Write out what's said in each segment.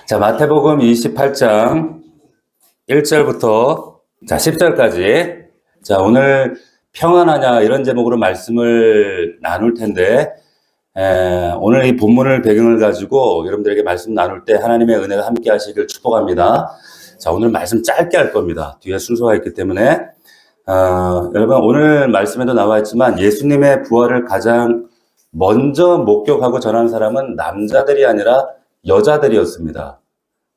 자, 마태복음 28장 1절부터 10절까지. 자, 오늘 평안하냐 이런 제목으로 말씀을 나눌 텐데, 오늘 이 본문을 배경을 가지고 여러분들에게 말씀 나눌 때 하나님의 은혜가 함께 하시길 축복합니다. 자, 오늘 말씀 짧게 할 겁니다. 뒤에 순서가 있기 때문에. 여러분, 오늘 말씀에도 나와 있지만 예수님의 부활을 가장 먼저 목격하고 전한 사람은 남자들이 아니라 여자들이었습니다.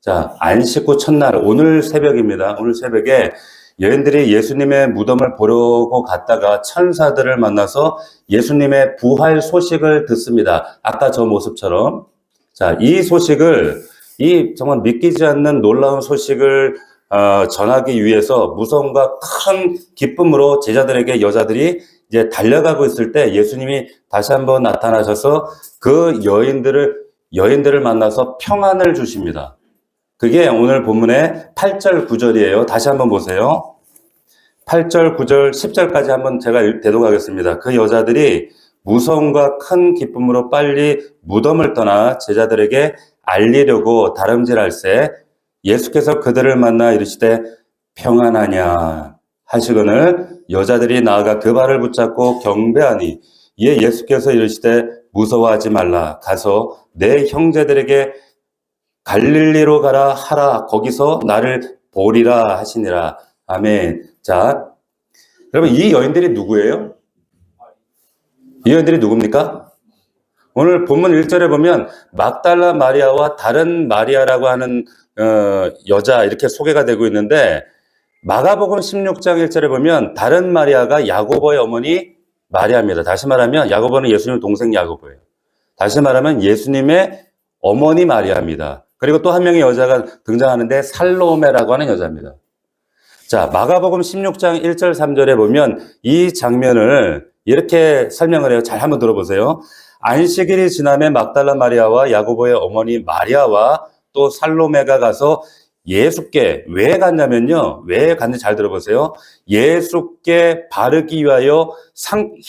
자, 안식 후 첫날, 오늘 새벽입니다. 오늘 새벽에 여인들이 예수님의 무덤을 보려고 갔다가 천사들을 만나서 예수님의 부활 소식을 듣습니다. 아까 저 모습처럼. 자, 이 소식을, 이 정말 믿기지 않는 놀라운 소식을 전하기 위해서 무서움과 큰 기쁨으로 제자들에게 여자들이 이제 달려가고 있을 때 예수님이 다시 한번 나타나셔서 그 여인들을 만나서 평안을 주십니다. 그게 오늘 본문의 8절 9절이에요. 다시 한번 보세요. 8절 9절 10절까지 한번 제가 대독하겠습니다. 그 여자들이 무서움과 큰 기쁨으로 빨리 무덤을 떠나 제자들에게 알리려고 다름질할새 예수께서 그들을 만나 이르시되 평안하냐 하시거늘 여자들이 나아가 그 발을 붙잡고 경배하니 이에 예수께서 이르시되 무서워하지 말라. 가서 내 형제들에게 갈릴리로 가라 하라. 거기서 나를 보리라 하시니라. 아멘. 자, 여러분 이 여인들이 누구예요? 이 여인들이 누굽니까? 오늘 본문 1절에 보면 막달라 마리아와 다른 마리아라고 하는 여자 이렇게 소개가 되고 있는데 마가복음 16장 1절에 보면 다른 마리아가 야고보의 어머니 마리아입니다. 다시 말하면 야고보는 예수님 동생 야고보예요. 다시 말하면 예수님의 어머니 마리아입니다. 그리고 또 한 명의 여자가 등장하는데 살로메라고 하는 여자입니다. 자, 마가복음 16장 1절 3절에 보면 이 장면을 이렇게 설명을 해요. 잘 한번 들어보세요. 안식일이 지나면 막달라 마리아와 야고보의 어머니 마리아와 또 살로메가 가서 예수께 왜 갔냐면요. 왜 갔는지 잘 들어보세요. 예수께 바르기 위하여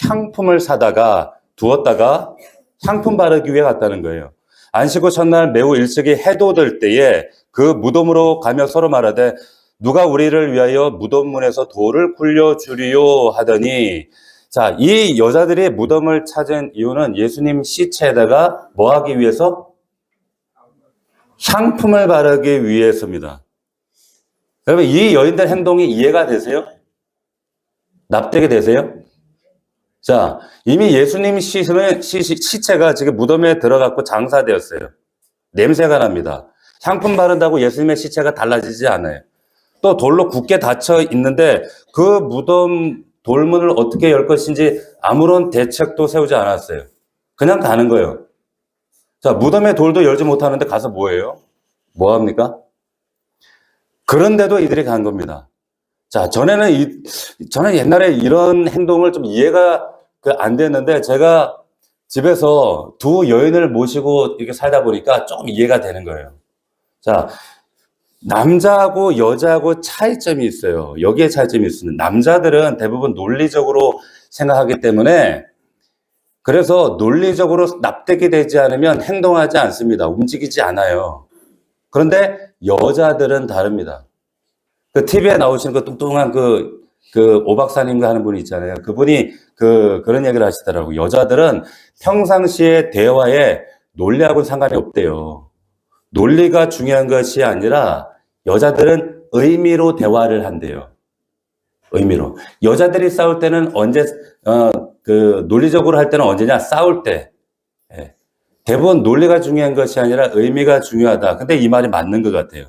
향품을 사다가 두었다가 향품 바르기 위해 갔다는 거예요. 안식 후 첫날 매우 일찍이 해도 될 때에 그 무덤으로 가며 서로 말하되 누가 우리를 위하여 무덤 문에서 돌을 굴려주리요 하더니 자, 이 여자들이 무덤을 찾은 이유는 예수님 시체에다가 뭐 하기 위해서? 향품을 바르기 위해서입니다. 여러분 이 여인들 행동이 이해가 되세요? 납득이 되세요? 자, 이미 예수님 시체가 지금 무덤에 들어갔고 장사되었어요. 냄새가 납니다. 향품 바른다고 예수님의 시체가 달라지지 않아요. 또 돌로 굳게 닫혀 있는데 그 무덤 돌문을 어떻게 열 것인지 아무런 대책도 세우지 않았어요. 그냥 가는 거예요. 자, 무덤의 돌도 열지 못하는데 가서 뭐예요? 뭐 합니까? 그런데도 이들이 간 겁니다. 자, 저는 옛날에 이런 행동을 좀 이해가 안 됐는데 제가 집에서 두 여인을 모시고 이렇게 살다 보니까 좀 이해가 되는 거예요. 자, 남자하고 여자하고 차이점이 있어요. 여기에 차이점이 있습니다. 남자들은 대부분 논리적으로 생각하기 때문에 그래서 논리적으로 납득이 되지 않으면 행동하지 않습니다. 움직이지 않아요. 그런데 여자들은 다릅니다. 그 TV에 나오시는 그 뚱뚱한 그 오박사님과 하는 분이 있잖아요. 그분이 그런 얘기를 하시더라고요. 여자들은 평상시에 대화에 논리하고는 상관이 없대요. 논리가 중요한 것이 아니라 여자들은 의미로 대화를 한대요. 의미로. 여자들이 싸울 때는 언제, 논리적으로 할 때는 언제냐? 싸울 때. 예. 대부분 논리가 중요한 것이 아니라 의미가 중요하다. 근데 이 말이 맞는 것 같아요.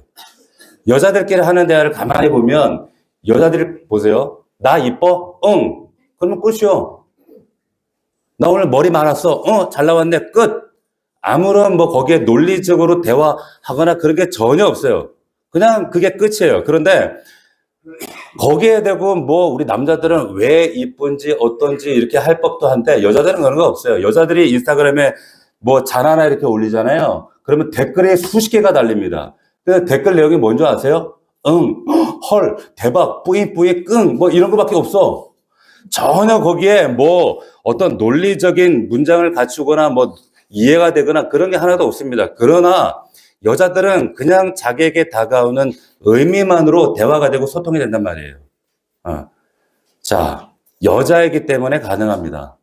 여자들끼리 하는 대화를 가만히 보면 여자들이 보세요. 나 이뻐? 응. 그러면 끝이요. 나 오늘 머리 많았어. 잘 나왔네. 끝. 아무런 거기에 논리적으로 대화하거나 그런 게 전혀 없어요. 그냥 그게 끝이에요. 그런데 거기에 대고 우리 남자들은 왜 이쁜지 어떤지 이렇게 할 법도 한데 여자들은 그런 거 없어요. 여자들이 인스타그램에 잔 하나 이렇게 올리잖아요. 그러면 댓글이 수십 개가 달립니다. 근데 댓글 내용이 뭔지 아세요? 응, 헐, 대박, 뿌잉뿌잉, 끙, 이런 거밖에 없어. 전혀 거기에 어떤 논리적인 문장을 갖추거나 이해가 되거나 그런 게 하나도 없습니다. 그러나 여자들은 그냥 자기에게 다가오는 의미만으로 대화가 되고 소통이 된단 말이에요. 자, 여자이기 때문에 가능합니다.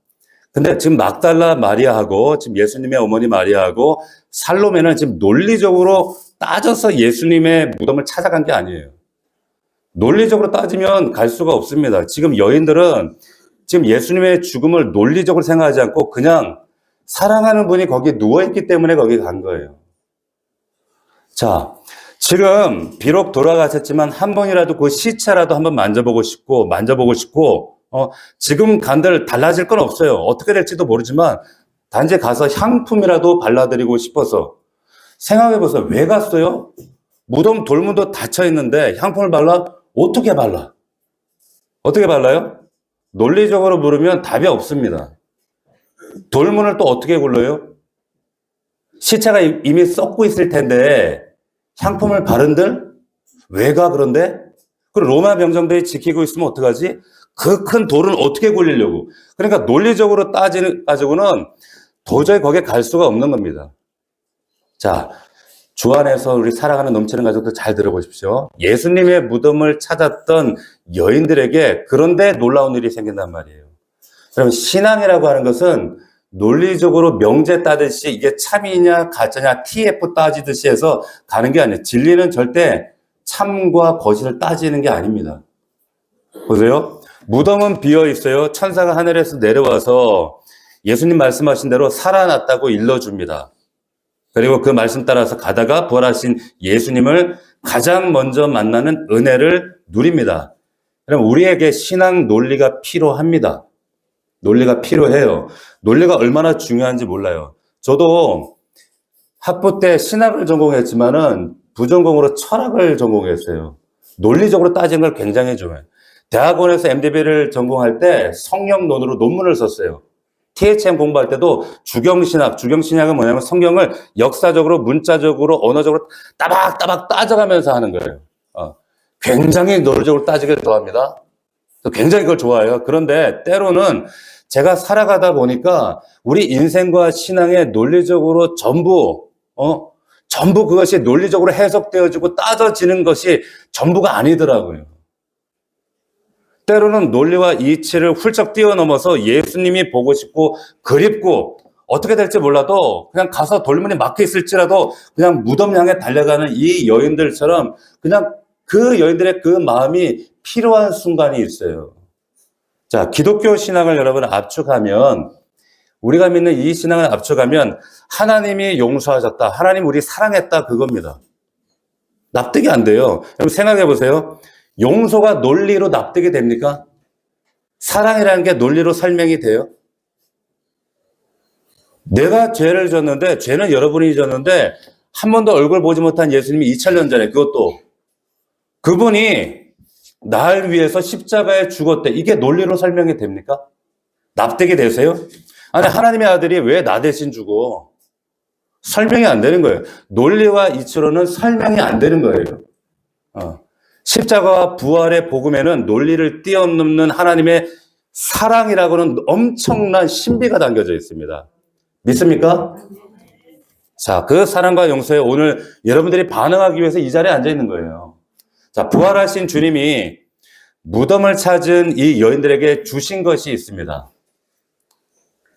근데 지금 막달라 마리아하고 지금 예수님의 어머니 마리아하고 살로메는 지금 논리적으로 따져서 예수님의 무덤을 찾아간 게 아니에요. 논리적으로 따지면 갈 수가 없습니다. 지금 여인들은 지금 예수님의 죽음을 논리적으로 생각하지 않고 그냥 사랑하는 분이 거기에 누워있기 때문에 거기 간 거예요. 자, 지금 비록 돌아가셨지만 한 번이라도 그 시체라도 한번 만져보고 싶고 지금 간들 달라질 건 없어요. 어떻게 될지도 모르지만 단지 가서 향품이라도 발라드리고 싶어서. 생각해보세요. 왜 갔어요? 무덤 돌문도 닫혀있는데 향품을 발라? 어떻게 발라? 어떻게 발라요? 논리적으로 물으면 답이 없습니다. 돌문을 또 어떻게 굴러요? 시체가 이미 썩고 있을 텐데 향품을 바른들? 왜 가 그런데? 그리고 로마 병정들이 지키고 있으면 어떡하지? 그 큰 돌은 어떻게 굴리려고? 그러니까 논리적으로 따지고는 도저히 거기에 갈 수가 없는 겁니다. 자, 주 안에서 우리 사랑하는 넘치는 가족들 잘 들어보십시오. 예수님의 무덤을 찾았던 여인들에게 그런데 놀라운 일이 생긴단 말이에요. 그럼 신앙이라고 하는 것은 논리적으로 명제 따듯이 이게 참이냐 가짜냐 TF 따지듯이 해서 가는 게 아니에요. 진리는 절대 참과 거짓을 따지는 게 아닙니다. 보세요. 무덤은 비어 있어요. 천사가 하늘에서 내려와서 예수님 말씀하신 대로 살아났다고 일러줍니다. 그리고 그 말씀 따라서 가다가 부활하신 예수님을 가장 먼저 만나는 은혜를 누립니다. 그럼 우리에게 신앙 논리가 필요합니다. 논리가 필요해요. 논리가 얼마나 중요한지 몰라요. 저도 학부 때 신학을 전공했지만은 부전공으로 철학을 전공했어요. 논리적으로 따지는 걸 굉장히 좋아해요. 대학원에서 MDB를 전공할 때 성령론으로 논문을 썼어요. THM 공부할 때도 주경신학은 뭐냐면 성경을 역사적으로, 문자적으로, 언어적으로 따박따박 따져가면서 하는 거예요. 굉장히 논리적으로 따지기를 좋아합니다. 굉장히 그걸 좋아해요. 그런데 때로는 제가 살아가다 보니까 우리 인생과 신앙에 논리적으로 전부 그것이 논리적으로 해석되어지고 따져지는 것이 전부가 아니더라고요. 때로는 논리와 이치를 훌쩍 뛰어넘어서 예수님이 보고 싶고 그립고 어떻게 될지 몰라도 그냥 가서 돌문이 막혀 있을지라도 그냥 무덤 향해 달려가는 이 여인들처럼 그냥 그 여인들의 그 마음이 필요한 순간이 있어요. 자, 기독교 신앙을 여러분 압축하면 우리가 믿는 이 신앙을 압축하면 하나님이 용서하셨다. 하나님 우리 사랑했다. 그겁니다. 납득이 안 돼요. 여러분 생각해 보세요. 용서가 논리로 납득이 됩니까? 사랑이라는 게 논리로 설명이 돼요? 내가 죄를 졌는데 죄는 여러분이 졌는데 한 번도 얼굴 보지 못한 예수님이 2000년 전에 그것도 그분이 날 위해서 십자가에 죽었대. 이게 논리로 설명이 됩니까? 납득이 되세요? 아니 하나님의 아들이 왜 나 대신 죽어? 설명이 안 되는 거예요. 논리와 이치로는 설명이 안 되는 거예요. 십자가와 부활의 복음에는 논리를 뛰어넘는 하나님의 사랑이라고는 엄청난 신비가 담겨져 있습니다. 믿습니까? 자, 그 사랑과 용서에 오늘 여러분들이 반응하기 위해서 이 자리에 앉아 있는 거예요. 자, 부활하신 주님이 무덤을 찾은 이 여인들에게 주신 것이 있습니다.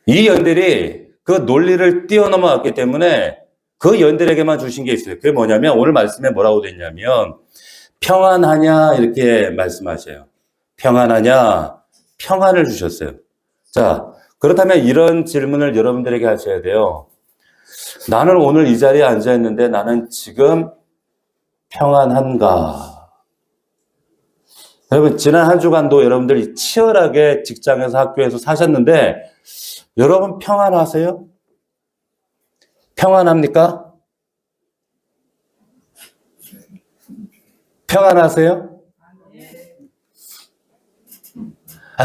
이 여인들이 그 논리를 뛰어넘어 왔기 때문에 그 여인들에게만 주신 게 있어요. 그게 뭐냐면 오늘 말씀에 뭐라고 되어 있냐면 평안하냐 이렇게 말씀하셔요. 평안하냐? 평안을 주셨어요. 자, 그렇다면 이런 질문을 여러분들에게 하셔야 돼요. 나는 오늘 이 자리에 앉아 있는데 나는 지금 평안한가? 여러분 지난 한 주간도 여러분들이 치열하게 직장에서 학교에서 사셨는데 여러분 평안하세요? 평안합니까? 평안하세요?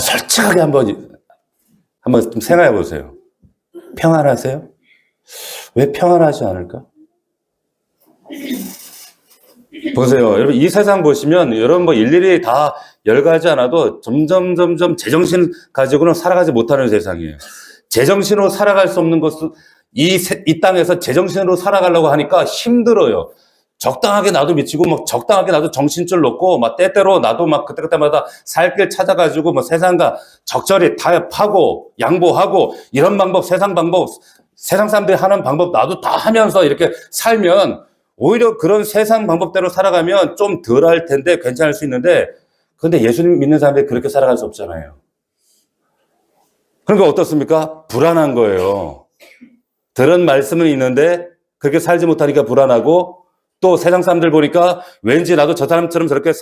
솔직하게 한번 좀 생각해 보세요. 평안하세요? 왜 평안하지 않을까? 보세요. 여러분, 이 세상 보시면, 여러분 뭐 일일이 다 열가지 않아도 점점 제정신 가지고는 살아가지 못하는 세상이에요. 제정신으로 살아갈 수 없는 것은 이 땅에서 제정신으로 살아가려고 하니까 힘들어요. 적당하게 나도 미치고, 뭐, 적당하게 나도 정신줄 놓고, 막, 때때로 나도 막 그때그때마다 살 길 찾아가지고, 뭐, 세상과 적절히 타협하고, 양보하고, 이런 방법, 세상 사람들이 하는 방법 나도 다 하면서 이렇게 살면, 오히려 그런 세상 방법대로 살아가면 좀 덜 할 텐데, 괜찮을 수 있는데, 근데 예수님 믿는 사람들이 그렇게 살아갈 수 없잖아요. 그러니까 어떻습니까? 불안한 거예요. 들은 말씀은 있는데, 그렇게 살지 못하니까 불안하고, 또 세상 사람들 보니까 왠지 나도 저 사람처럼 저렇게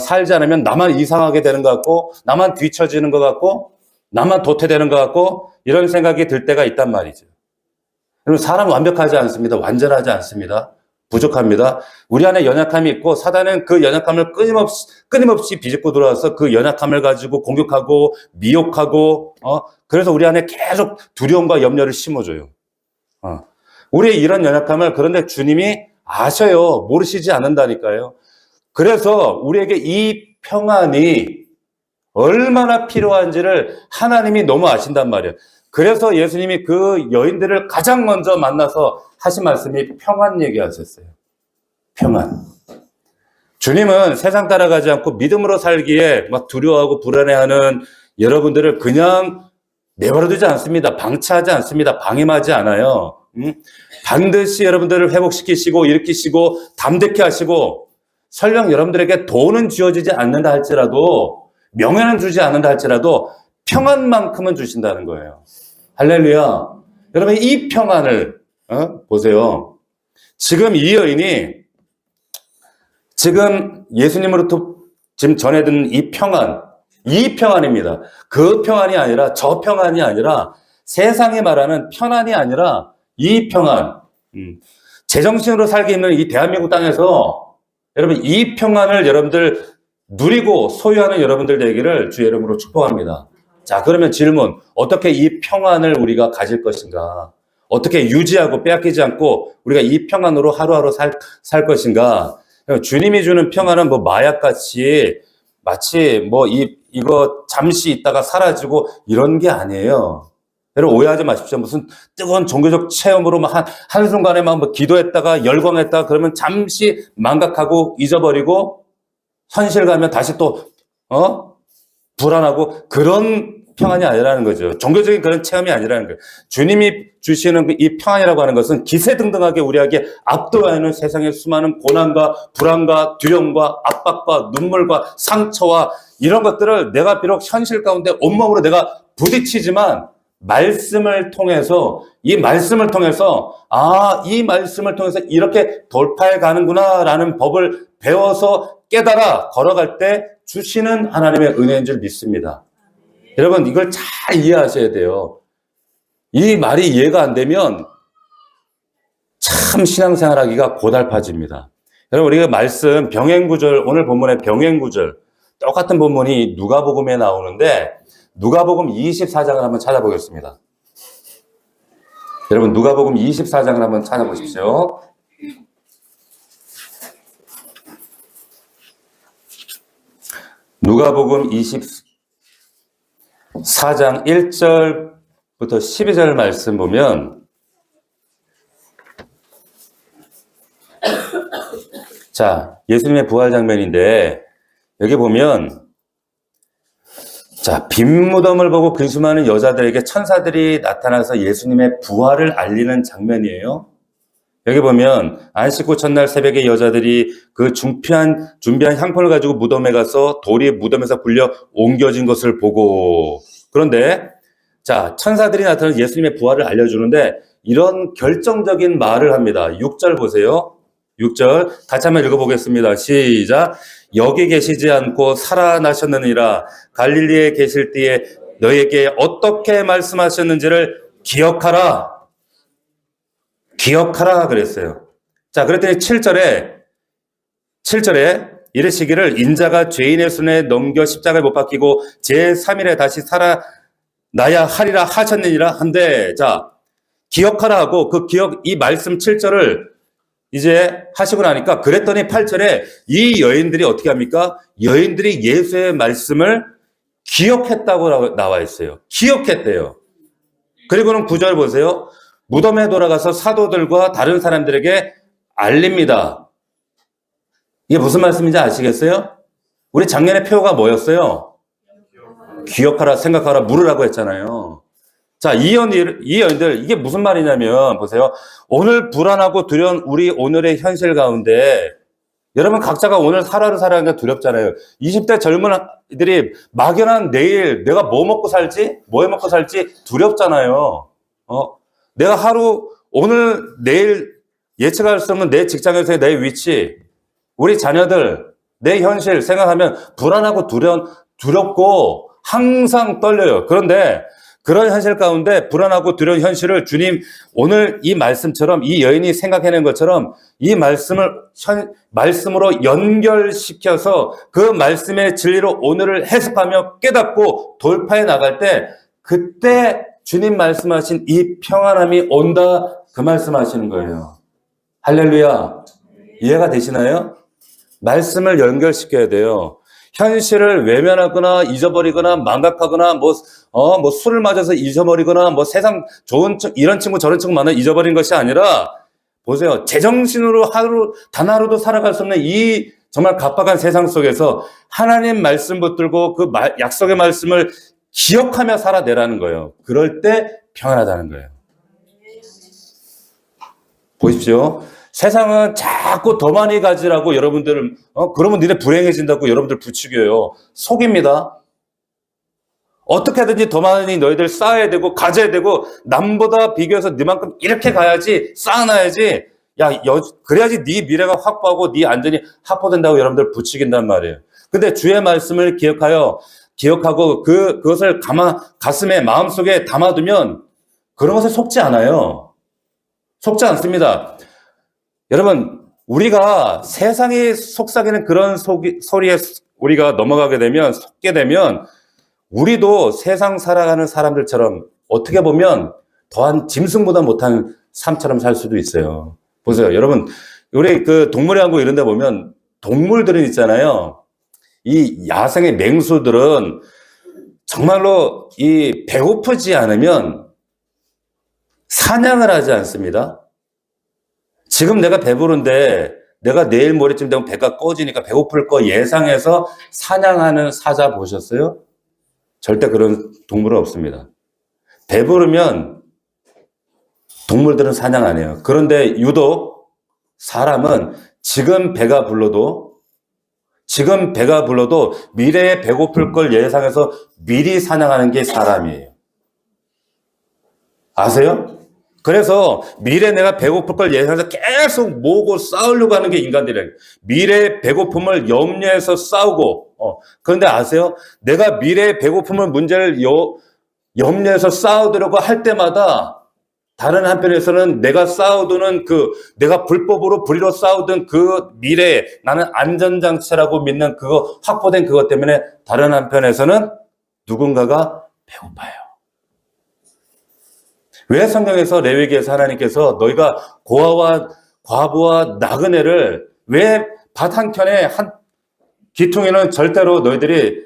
살지 않으면 나만 이상하게 되는 것 같고, 나만 뒤처지는 것 같고, 나만 도태되는 것 같고, 이런 생각이 들 때가 있단 말이죠. 여러분, 사람 완벽하지 않습니다. 완전하지 않습니다. 부족합니다. 우리 안에 연약함이 있고, 사단은 그 연약함을 끊임없이 비집고 들어와서 그 연약함을 가지고 공격하고, 미혹하고, 그래서 우리 안에 계속 두려움과 염려를 심어줘요. 우리의 이런 연약함을 그런데 주님이 아셔요. 모르시지 않는다니까요. 그래서 우리에게 이 평안이 얼마나 필요한지를 하나님이 너무 아신단 말이에요. 그래서 예수님이 그 여인들을 가장 먼저 만나서 하신 말씀이 평안 얘기하셨어요. 평안. 주님은 세상 따라가지 않고 믿음으로 살기에 막 두려워하고 불안해하는 여러분들을 그냥 내버려두지 않습니다. 방치하지 않습니다. 방임하지 않아요. 반드시 여러분들을 회복시키시고 일으키시고 담대케 하시고, 설령 여러분들에게 돈은 주어지지 않는다 할지라도, 명예는 주지 않는다 할지라도 평안만큼은 주신다는 거예요. 할렐루야. 여러분, 이 평안을 보세요. 지금 이 여인이 지금 예수님으로부터 지금 전해 듣는 이 평안입니다. 그 평안이 아니라, 저 평안이 아니라, 세상이 말하는 편안이 아니라 이 평안, 제정신으로 살기 힘든 이 대한민국 땅에서 여러분, 이 평안을 여러분들 누리고 소유하는 여러분들 되기를 주의 이름으로 축복합니다. 자, 그러면 질문, 어떻게 이 평안을 우리가 가질 것인가? 어떻게 유지하고 빼앗기지 않고 우리가 이 평안으로 하루하루 살 것인가? 주님이 주는 평안은 뭐 마약같이 마치 뭐 이거 잠시 있다가 사라지고 이런 게 아니에요. 여러분, 오해하지 마십시오. 무슨 뜨거운 종교적 체험으로 막 한순간에 막 뭐 기도했다가 열광했다가 그러면 잠시 망각하고 잊어버리고 현실 가면 다시 또, 불안하고 그런 평안이 아니라는 거죠. 종교적인 그런 체험이 아니라는 거예요. 주님이 주시는 이 평안이라고 하는 것은 기세등등하게 우리에게 압도하는 세상의 수많은 고난과 불안과 두려움과 압박과 눈물과 상처와 이런 것들을 내가 비록 현실 가운데 온몸으로 내가 부딪히지만 말씀을 통해서 이 말씀을 통해서 이렇게 돌파해 가는구나라는 법을 배워서 깨달아 걸어갈 때 주시는 하나님의 은혜인 줄 믿습니다. 여러분, 이걸 잘 이해하셔야 돼요. 이 말이 이해가 안 되면 참 신앙생활하기가 고달파집니다. 여러분, 우리가 말씀 병행구절, 오늘 본문의 병행구절 똑같은 본문이 누가복음에 나오는데 누가복음 24장을 한번 찾아보겠습니다. 여러분, 누가복음 24장을 한번 찾아보십시오. 누가복음 24장 1절부터 12절 말씀 보면, 자, 예수님의 부활 장면인데 여기 보면, 자, 빈무덤을 보고 근심하는 여자들에게 천사들이 나타나서 예수님의 부활을 알리는 장면이에요. 여기 보면 안식 후 첫날 새벽에 여자들이 그 준비한 향품을 가지고 무덤에 가서 돌이 무덤에서 굴려 옮겨진 것을 보고, 그런데 자, 천사들이 나타나서 예수님의 부활을 알려주는데 이런 결정적인 말을 합니다. 6절 보세요. 6절 같이 한번 읽어보겠습니다. 시작. 여기 계시지 않고 살아나셨느니라. 갈릴리에 계실 때에 너에게 어떻게 말씀하셨는지를 기억하라. 기억하라 그랬어요. 자, 그랬더니 7절에 이르시기를 인자가 죄인의 손에 넘겨 십자가에 못 박히고 제3일에 다시 살아나야 하리라 하셨느니라 한데, 자, 기억하라 하고 이 말씀 7절을 이제 하시고 나니까 그랬더니 8절에 이 여인들이 어떻게 합니까? 여인들이 예수의 말씀을 기억했다고 나와 있어요. 기억했대요. 그리고는 9절 보세요. 무덤에 돌아가서 사도들과 다른 사람들에게 알립니다. 이게 무슨 말씀인지 아시겠어요? 우리 작년에 표어가 뭐였어요? 기억하라, 생각하라, 물으라고 했잖아요. 자, 이 연들, 이게 무슨 말이냐면, 보세요. 오늘 불안하고 두려운 우리 오늘의 현실 가운데, 여러분 각자가 오늘 하루하루 살아가는 게 두렵잖아요. 20대 젊은 아이들이 막연한 내일 내가 뭐 먹고 살지? 뭐 해 먹고 살지? 두렵잖아요. 내가 오늘, 내일 예측할 수 없는 내 직장에서의 내 위치, 우리 자녀들, 내 현실 생각하면 불안하고 두렵고 항상 떨려요. 그런데 그런 현실 가운데 불안하고 두려운 현실을 주님 오늘 이 말씀처럼 이 여인이 생각해낸 것처럼 이 말씀으로 연결시켜서 그 말씀의 진리로 오늘을 해석하며 깨닫고 돌파해 나갈 때 그때 주님 말씀하신 이 평안함이 온다 그 말씀하시는 거예요. 할렐루야. 이해가 되시나요? 말씀을 연결시켜야 돼요. 현실을 외면하거나 잊어버리거나 망각하거나 뭐 술을 맞아서 잊어버리거나 뭐 세상 좋은 이런 친구 저런 친구 만나 잊어버린 것이 아니라 보세요. 제정신으로 단 하루도 살아갈 수 없는 이 정말 각박한 세상 속에서 하나님 말씀 붙들고 그 약속의 말씀을 기억하며 살아내라는 거예요. 그럴 때 평안하다는 거예요. 보십시오. 세상은 자꾸 더 많이 가지라고 여러분들을 그러면 니네 불행해진다고 여러분들 부추겨요. 속입니다. 어떻게든지 더 많이 너희들 쌓아야 되고 가져야 되고 남보다 비교해서 너만큼 이렇게 가야지 쌓아놔야지 그래야지 네 미래가 확보하고 네 안전이 확보된다고 여러분들 부추긴단 말이에요. 근데 주의 말씀을 기억하고 그것을 가슴에 마음속에 담아두면 그런 것에 속지 않아요. 속지 않습니다. 여러분, 우리가 세상이 속삭이는 그런 소리에 우리가 넘어가게 되면, 속게 되면, 우리도 세상 살아가는 사람들처럼 어떻게 보면 더한 짐승보다 못한 삶처럼 살 수도 있어요. 보세요. 여러분, 우리 그 동물의 왕국 이런 데 보면 동물들은 있잖아요. 이 야생의 맹수들은 정말로 이 배고프지 않으면 사냥을 하지 않습니다. 지금 내가 배부른데 내가 내일 모레쯤 되면 배가 꺼지니까 배고플 거 예상해서 사냥하는 사자 보셨어요? 절대 그런 동물은 없습니다. 배부르면 동물들은 사냥 안 해요. 그런데 유독 사람은 지금 배가 불러도 미래에 배고플 걸 예상해서 미리 사냥하는 게 사람이에요. 아세요? 그래서 미래 내가 배고플 걸 예상해서 계속 모으고 싸우려고 하는 게 인간들이에요. 미래의 배고픔을 염려해서 싸우고 그런데 아세요? 내가 미래의 배고픔을 문제를 염려해서 싸우려고 할 때마다 다른 한편에서는 내가 싸우는 내가 불의로 싸우던 그 미래에 나는 안전장치라고 믿는 그거 확보된 그것 때문에 다른 한편에서는 누군가가 배고파요. 왜 성경에서 레위기에서 하나님께서 너희가 고아와 과부와 나그네를 왜 밭 한켠에 기퉁에는 절대로 너희들이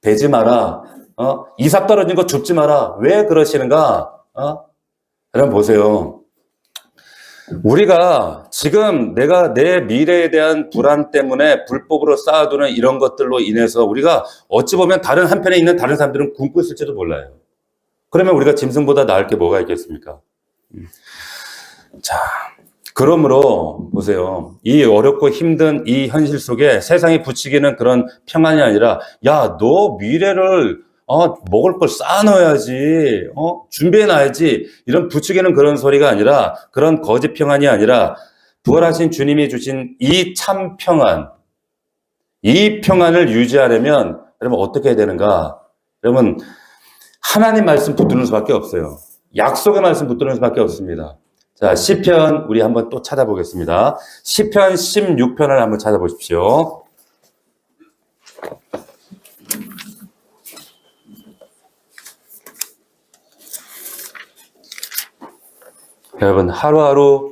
베지 마라. 이삭 떨어진 거 줍지 마라. 왜 그러시는가? 여러분 보세요. 우리가 지금 내가 내 미래에 대한 불안 때문에 불법으로 쌓아두는 이런 것들로 인해서 우리가 어찌 보면 다른 한편에 있는 다른 사람들은 굶고 있을지도 몰라요. 그러면 우리가 짐승보다 나을 게 뭐가 있겠습니까? 자, 그러므로 보세요. 이 어렵고 힘든 이 현실 속에 세상이 부추기는 그런 평안이 아니라 야, 너 미래를 먹을 걸 쌓아놓아야지, 준비해놔야지 이런 부추기는 그런 소리가 아니라 그런 거짓 평안이 아니라 부활하신 주님이 주신 이 참 평안, 이 평안을 유지하려면 여러분 어떻게 해야 되는가? 여러분 하나님 말씀 붙드는 수밖에 없어요. 약속의 말씀 붙드는 수밖에 없습니다. 자, 시편 우리 한번 또 찾아보겠습니다. 시편 16편을 한번 찾아보십시오. 여러분 하루하루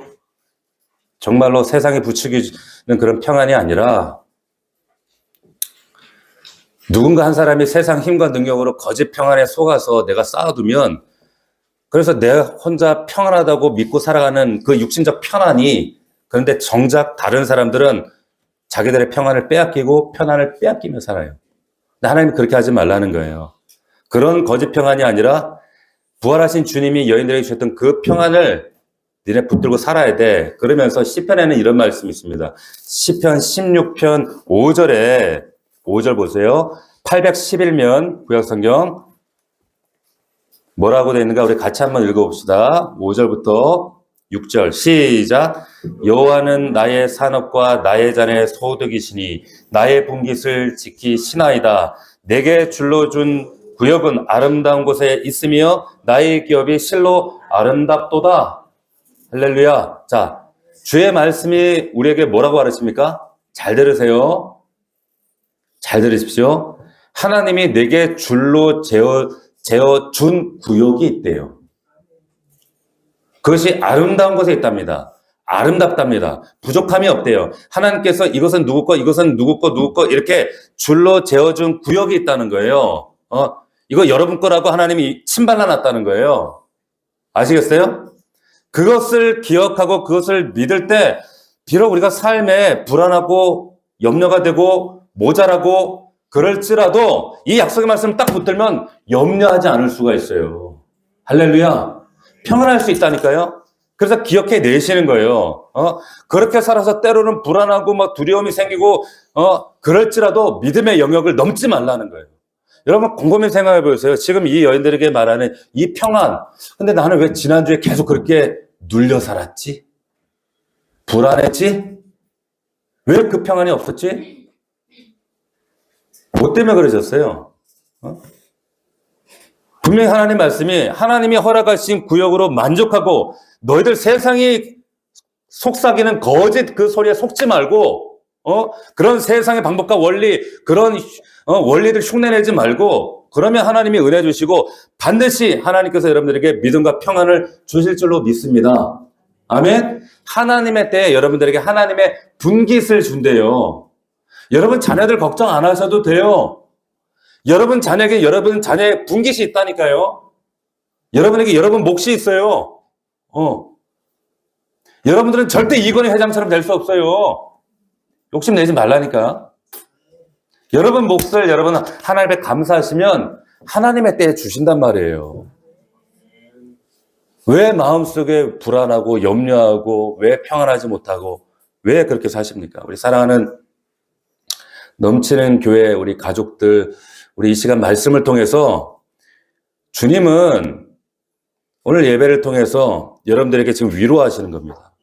정말로 세상에 부추기는 그런 평안이 아니라 누군가 한 사람이 세상 힘과 능력으로 거짓 평안에 속아서 내가 쌓아두면 그래서 내 혼자 평안하다고 믿고 살아가는 그 육신적 편안이, 그런데 정작 다른 사람들은 자기들의 평안을 빼앗기고 편안을 빼앗기며 살아요. 근데 하나님이 그렇게 하지 말라는 거예요. 그런 거짓 평안이 아니라 부활하신 주님이 여인들에게 주셨던 그 평안을 니네 붙들고 살아야 돼. 그러면서 시편에는 이런 말씀이 있습니다. 시편 16편 5절 보세요. 811면 구약성경 뭐라고 되어 있는가 우리 같이 한번 읽어봅시다. 5절부터 6절 시작. 여호와는 나의 산업과 나의 잔의 소득이시니 나의 분깃을 지키시나이다. 내게 줄로 준 구역은 아름다운 곳에 있으며 나의 기업이 실로 아름답도다. 할렐루야. 자, 주의 말씀이 우리에게 뭐라고 가르칩니까? 잘 들으세요. 잘 들으십시오. 하나님이 내게 줄로 재어준 구역이 있대요. 그것이 아름다운 곳에 있답니다. 아름답답니다. 부족함이 없대요. 하나님께서 이것은 누구 거, 이것은 누구 거 이렇게 줄로 재어준 구역이 있다는 거예요. 이거 여러분 거라고 하나님이 침발라놨다는 거예요. 아시겠어요? 그것을 기억하고 그것을 믿을 때 비록 우리가 삶에 불안하고 염려가 되고 모자라고 그럴지라도 이 약속의 말씀을 딱 붙들면 염려하지 않을 수가 있어요. 할렐루야. 평안할 수 있다니까요. 그래서 기억해 내시는 거예요. 그렇게 살아서 때로는 불안하고 막 두려움이 생기고 그럴지라도 믿음의 영역을 넘지 말라는 거예요. 여러분 곰곰이 생각해 보세요. 지금 이 여인들에게 말하는 이 평안. 근데 나는 왜 지난주에 계속 그렇게 눌려 살았지? 불안했지? 왜 그 평안이 없었지? 뭐 때문에 그러셨어요? 분명히 하나님 말씀이 하나님이 허락하신 구역으로 만족하고 너희들 세상이 속삭이는 거짓 그 소리에 속지 말고 그런 세상의 방법과 원리 그런 원리들 흉내내지 말고 그러면 하나님이 은혜 주시고 반드시 하나님께서 여러분들에게 믿음과 평안을 주실 줄로 믿습니다. 아멘. 하나님의 때에 여러분들에게 하나님의 분깃을 준대요. 여러분 자녀들 걱정 안 하셔도 돼요. 여러분 자녀에게 여러분 자녀의 분깃이 있다니까요. 여러분에게 여러분 몫이 있어요. 여러분들은 절대 이건희 회장처럼 될 수 없어요. 욕심내지 말라니까. 여러분 몫을 여러분 하나님께 감사하시면 하나님의 때에 주신단 말이에요. 왜 마음속에 불안하고 염려하고 왜 평안하지 못하고 왜 그렇게 사십니까? 우리 사랑하는 넘치는 교회 우리 가족들 우리 이 시간 말씀을 통해서 주님은 오늘 예배를 통해서 여러분들에게 지금 위로하시는 겁니다.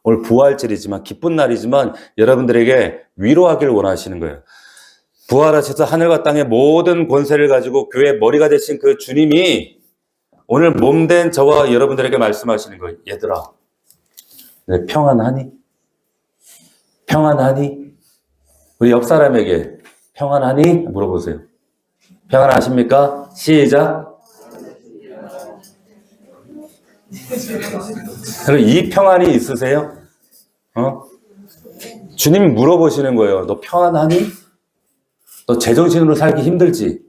오늘 부활절이지만 기쁜 날이지만 여러분들에게 위로하기를 원하시는 거예요. 부활하셔서 하늘과 땅의 모든 권세를 가지고 교회의 머리가 되신 그 주님이 오늘 몸된 저와 여러분들에게 말씀하시는 거예요. 얘들아, 네, 평안하니? 평안하니? 우리 옆 사람에게 평안하니? 물어보세요. 평안하십니까? 시작. 그럼 이 평안이 있으세요? 주님이 물어보시는 거예요. 너 평안하니? 너 제정신으로 살기 힘들지?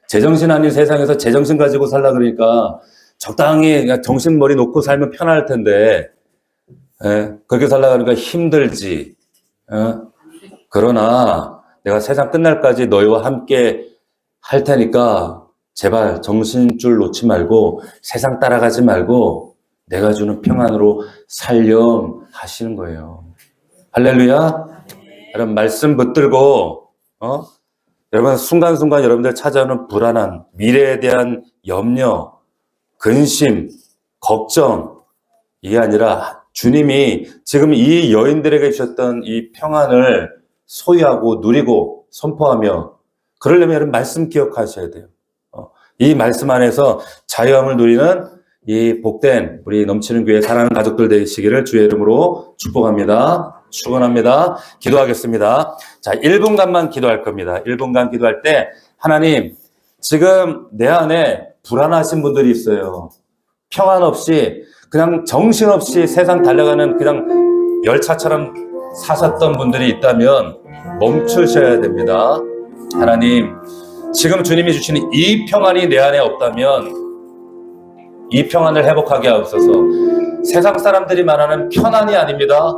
제정신 아닌 세상에서 제정신 가지고 살라 그러니까 적당히 그냥 정신머리 놓고 살면 편할 텐데 그렇게 살라 그러니까 힘들지. 그러나 내가 세상 끝날까지 너희와 함께 할 테니까 제발 정신줄 놓지 말고 세상 따라가지 말고 내가 주는 평안으로 살렴 하시는 거예요. 할렐루야. 여러분 말씀 붙들고 여러분 순간순간 여러분들 찾아오는 불안한 미래에 대한 염려, 근심, 걱정 이게 아니라 주님이 지금 이 여인들에게 주셨던 이 평안을 소유하고 누리고 선포하며 그러려면 여러분 말씀 기억하셔야 돼요. 이 말씀 안에서 자유함을 누리는 이 복된 우리 넘치는 교회 사랑하는 가족들 되시기를 주의 이름으로 축복합니다. 축원합니다. 기도하겠습니다. 자, 1분간만 기도할 겁니다. 1분간 기도할 때 하나님 지금 내 안에 불안하신 분들이 있어요. 평안 없이 그냥 정신없이 세상 달려가는 그냥 열차처럼 사셨던 분들이 있다면 멈추셔야 됩니다. 하나님 지금 주님이 주시는 이 평안이 내 안에 없다면 이 평안을 회복하게 하옵소서. 세상 사람들이 말하는 편안이 아닙니다.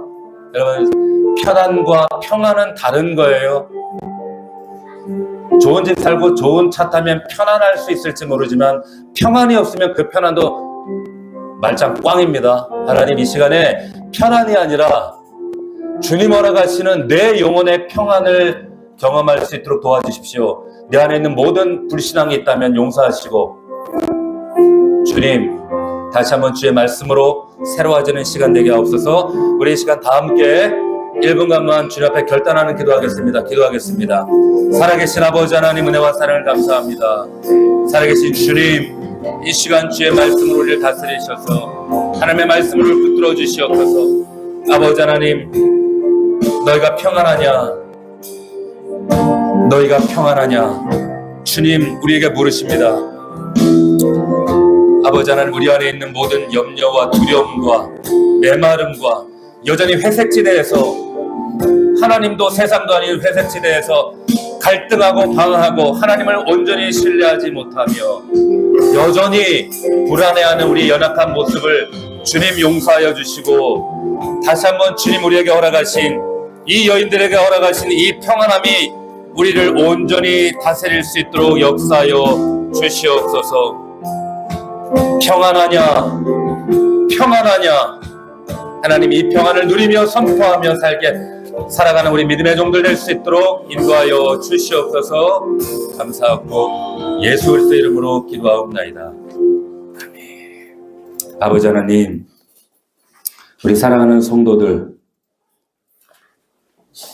여러분, 편안과 평안은 다른 거예요. 좋은 집 살고 좋은 차 타면 편안할 수 있을지 모르지만 평안이 없으면 그 편안도 말짱 꽝입니다. 하나님, 이 시간에 편안이 아니라 주님 허락하시는 내 영혼의 평안을 경험할 수 있도록 도와주십시오. 내 안에 있는 모든 불신앙이 있다면 용서하시고, 주님 다시 한번 주의 말씀으로 새로워지는 시간 되게 하옵소서. 우리 이 시간 다 함께 1분간만 주님 앞에 결단하는 기도하겠습니다. 살아계신 아버지 하나님, 은혜와 사랑을 감사합니다. 살아계신 주님, 이 시간 주의 말씀으로 우리를 다스리셔서 하나님의 말씀을 붙들어 주시옵소서. 아버지 하나님, 너희가 평안하냐 주님 우리에게 물으십니다. 아버지 하나님, 우리 안에 있는 모든 염려와 두려움과 메마름과 여전히 회색지대에서, 하나님도 세상도 아닌 회색지대에서 갈등하고 방황하고 하나님을 온전히 신뢰하지 못하며 여전히 불안해하는 우리 연약한 모습을 주님 용서하여 주시고, 다시 한번 주님 우리에게 허락하신, 이 여인들에게 허락하신 이 평안함이 우리를 온전히 다스릴 수 있도록 역사하여 주시옵소서. 평안하냐 하나님, 이 평안을 누리며 선포하며 살아가는 우리 믿음의 종들 될 수 있도록 인도하여 주시옵소서. 감사하고 예수 그리스도 이름으로 기도하옵나이다. 아멘. 아버지 하나님, 우리 사랑하는 성도들,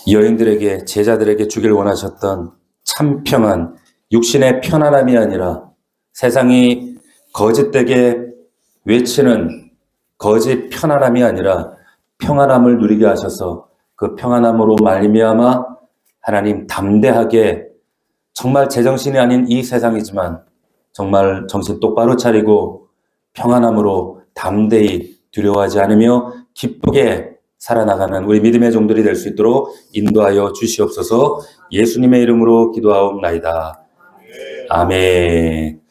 여인들에게, 제자들에게 주길 원하셨던 참 평안, 육신의 편안함이 아니라 세상이 거짓되게 외치는 거짓 편안함이 아니라 평안함을 누리게 하셔서 그 평안함으로 말미암아 하나님 담대하게, 정말 제정신이 아닌 이 세상이지만 정말 정신 똑바로 차리고 평안함으로 담대히 두려워하지 않으며 기쁘게 살아나가는 우리 믿음의 종들이 될 수 있도록 인도하여 주시옵소서. 예수님의 이름으로 기도하옵나이다. 아멘.